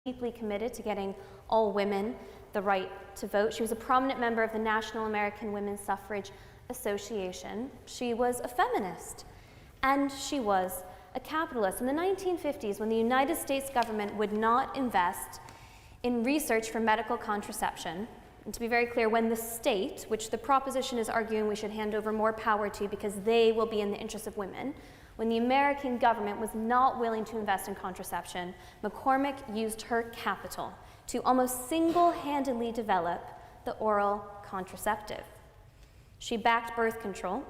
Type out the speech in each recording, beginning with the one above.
deeply committed to getting all women the right to vote. She was a prominent member of the National American Women's Suffrage Association. She was a feminist, and she was a capitalist. In the 1950s, when the United States government would not invest in research for medical contraception, and to be very clear, when the state, which the proposition is arguing we should hand over more power to because they will be in the interest of women, when the American government was not willing to invest in contraception, McCormick used her capital to almost single-handedly develop the oral contraceptive. She backed birth control,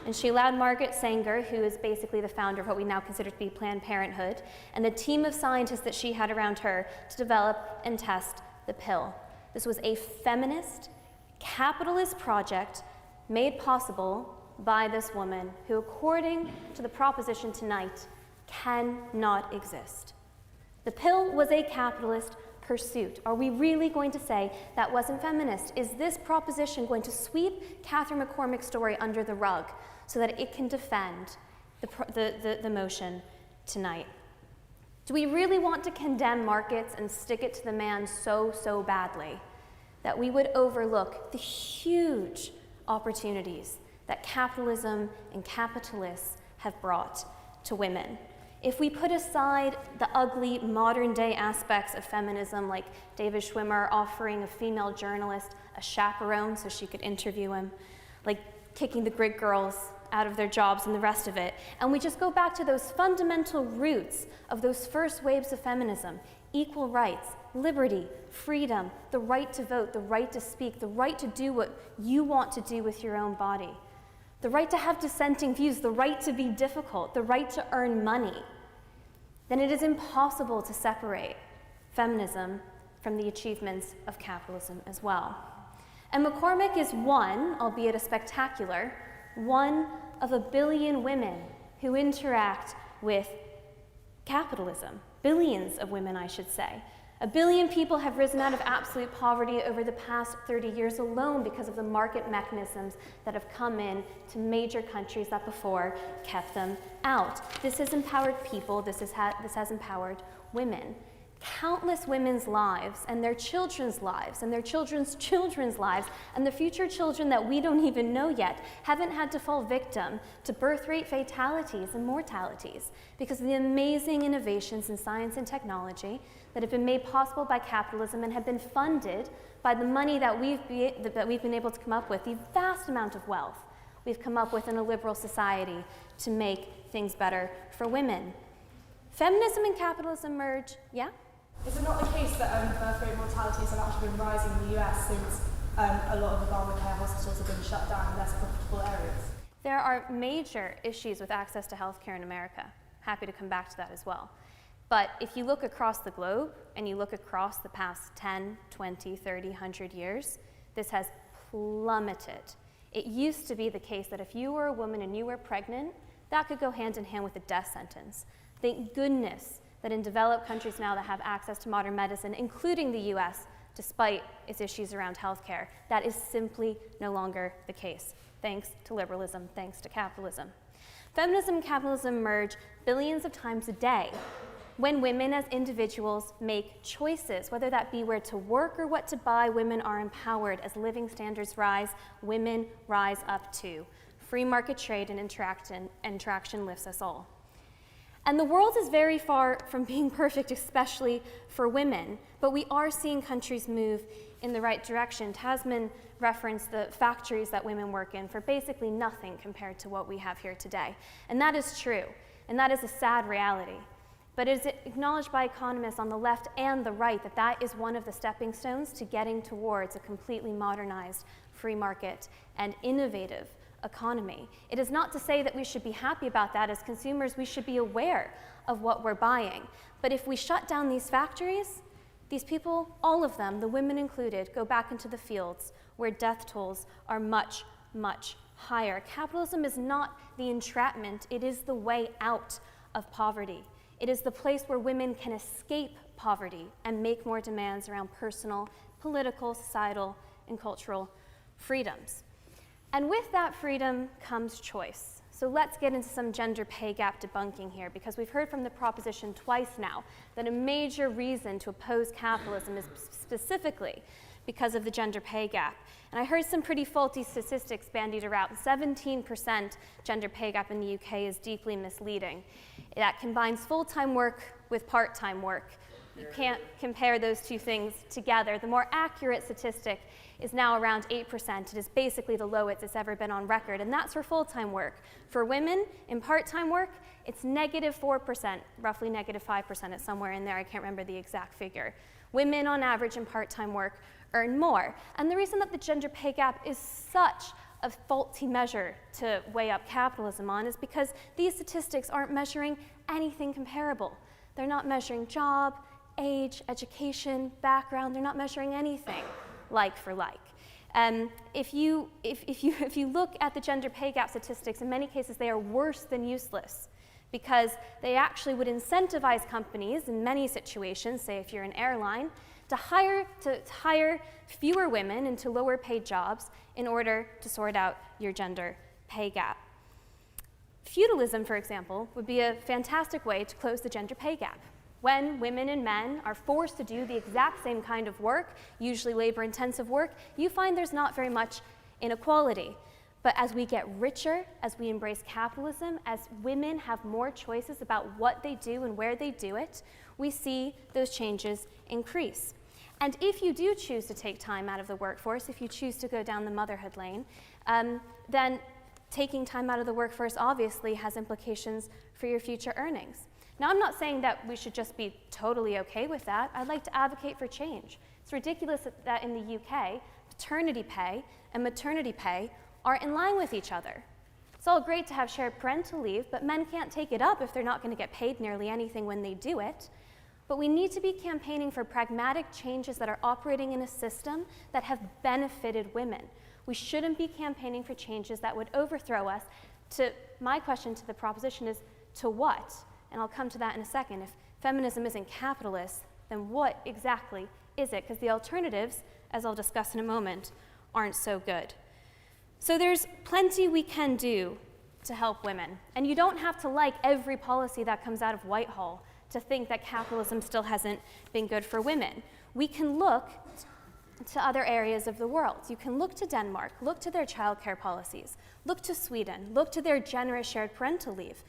and she allowed Margaret Sanger, who is basically the founder of what we now consider to be Planned Parenthood, and the team of scientists that she had around her to develop and test the pill. This was a feminist, capitalist project made possible by this woman who, according to the proposition tonight, cannot exist. The pill was a capitalist pursuit. Are we really going to say that wasn't feminist? Is this proposition going to sweep Catherine McCormick's story under the rug so that it can defend the motion tonight? Do we really want to condemn markets and stick it to the man so badly that we would overlook the huge opportunities that capitalism and capitalists have brought to women? If we put aside the ugly modern-day aspects of feminism, like David Schwimmer offering a female journalist a chaperone so she could interview him, like kicking the grid girls out of their jobs and the rest of it, and we just go back to those fundamental roots of those first waves of feminism: equal rights, liberty, freedom, the right to vote, the right to speak, the right to do what you want to do with your own body, the right to have dissenting views, the right to be difficult, the right to earn money, then it is impossible to separate feminism from the achievements of capitalism as well. And McCormick is one, albeit a spectacular, one of a billion women who interact with capitalism. Billions of women, I should say. A billion people have risen out of absolute poverty over the past 30 years alone because of the market mechanisms that have come in to major countries that before kept them out. This has empowered people, this has empowered women. Countless women's lives and their children's lives and their children's children's lives and the future children that we don't even know yet haven't had to fall victim to birth rate fatalities and mortalities because of the amazing innovations in science and technology that have been made possible by capitalism and have been funded by the money that we've been able to come up with, the vast amount of wealth we've come up with in a liberal society to make things better for women. Feminism and capitalism merge, yeah? Is it not the case that birth rate mortalities have actually been rising in the US since a lot of Obamacare hospitals have been shut down in less profitable areas? There are major issues with access to healthcare in America. Happy to come back to that as well. But if you look across the globe and you look across the past 10, 20, 30, 100 years, this has plummeted. It used to be the case that if you were a woman and you were pregnant, that could go hand in hand with a death sentence. Thank goodness that in developed countries now that have access to modern medicine, including the US, despite its issues around healthcare, that is simply no longer the case, thanks to liberalism, thanks to capitalism. Feminism and capitalism merge billions of times a day when women as individuals make choices, whether that be where to work or what to buy. Women are empowered. As living standards rise, women rise up too. Free market trade and interaction lifts us all. And the world is very far from being perfect, especially for women, but we are seeing countries move in the right direction. Tasman referenced the factories that women work in for basically nothing compared to what we have here today. And that is true, and that is a sad reality. But it is acknowledged by economists on the left and the right that that is one of the stepping stones to getting towards a completely modernized free market and innovative economy. It is not to say that we should be happy about that. As consumers, we should be aware of what we're buying. But if we shut down these factories, these people, all of them, the women included, go back into the fields where death tolls are much, much higher. Capitalism is not the entrapment, it is the way out of poverty. It is the place where women can escape poverty and make more demands around personal, political, societal, and cultural freedoms. And with that freedom comes choice. So let's get into some gender pay gap debunking here, because we've heard from the proposition twice now that a major reason to oppose capitalism is specifically because of the gender pay gap. And I heard some pretty faulty statistics bandied around. 17% gender pay gap in the UK is deeply misleading. That combines full-time work with part-time work. You can't compare those two things together. The more accurate statistic is now around 8%. It is basically the lowest it's ever been on record, and that's for full-time work. For women in part-time work, it's -4%, roughly -5%. It's somewhere in there. I can't remember the exact figure. Women on average in part-time work earn more. And the reason that the gender pay gap is such a faulty measure to weigh up capitalism on is because these statistics aren't measuring anything comparable. They're not measuring job, age, education, background. They're not measuring anything like for like. If you look at the gender pay gap statistics, in many cases they are worse than useless, because they actually would incentivize companies in many situations, say if you're an airline, to hire fewer women into lower paid jobs in order to sort out your gender pay gap. Feudalism, for example, would be a fantastic way to close the gender pay gap. When women and men are forced to do the exact same kind of work, usually labor-intensive work, you find there's not very much inequality. But as we get richer, as we embrace capitalism, as women have more choices about what they do and where they do it, we see those changes increase. And if you do choose to take time out of the workforce, if you choose to go down the motherhood lane, then taking time out of the workforce obviously has implications for your future earnings. Now, I'm not saying that we should just be totally okay with that. I'd like to advocate for change. It's ridiculous that in the UK, paternity pay and maternity pay aren't in line with each other. It's all great to have shared parental leave, but men can't take it up if they're not going to get paid nearly anything when they do it. But we need to be campaigning for pragmatic changes that are operating in a system that have benefited women. We shouldn't be campaigning for changes that would overthrow us. My question to the proposition is, to what? And I'll come to that in a second. If feminism isn't capitalist, then what exactly is it? Because the alternatives, as I'll discuss in a moment, aren't so good. So there's plenty we can do to help women. And you don't have to like every policy that comes out of Whitehall to think that capitalism still hasn't been good for women. We can look to other areas of the world. You can look to Denmark, look to their childcare policies, look to Sweden, look to their generous shared parental leave.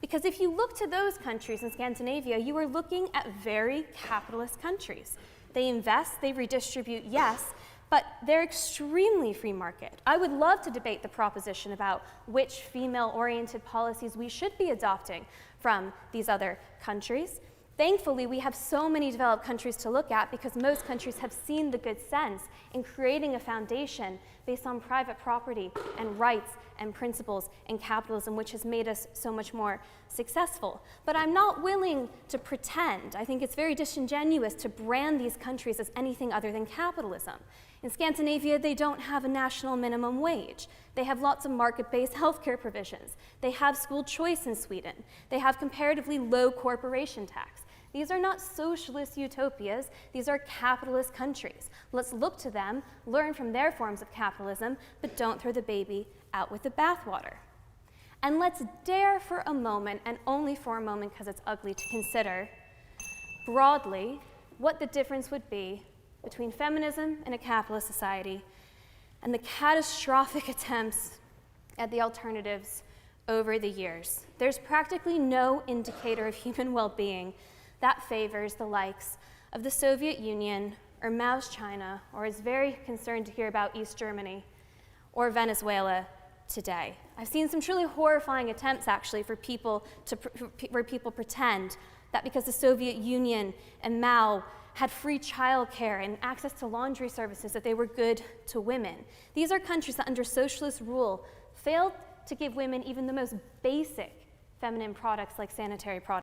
Because if you look to those countries in Scandinavia, you are looking at very capitalist countries. They invest, they redistribute, yes, but they're extremely free market. I would love to debate the proposition about which female-oriented policies we should be adopting from these other countries. Thankfully, we have so many developed countries to look at because most countries have seen the good sense in creating a foundation based on private property and rights and principles and capitalism, which has made us so much more successful. But I'm not willing to pretend. I think it's very disingenuous to brand these countries as anything other than capitalism. In Scandinavia, they don't have a national minimum wage. They have lots of market-based healthcare provisions. They have school choice in Sweden. They have comparatively low corporation tax. These are not socialist utopias. These are capitalist countries. Let's look to them, learn from their forms of capitalism, but don't throw the baby out with the bathwater. And let's dare for a moment, and only for a moment because it's ugly, to consider broadly what the difference would be between feminism in a capitalist society and the catastrophic attempts at the alternatives over the years. There's practically no indicator of human well-being that favors the likes of the Soviet Union or Mao's China, or is very concerned to hear about East Germany or Venezuela today. I've seen some truly horrifying attempts, actually, where people pretend that because the Soviet Union and Mao had free childcare and access to laundry services, that they were good to women. These are countries that, under socialist rule, failed to give women even the most basic feminine products like sanitary products.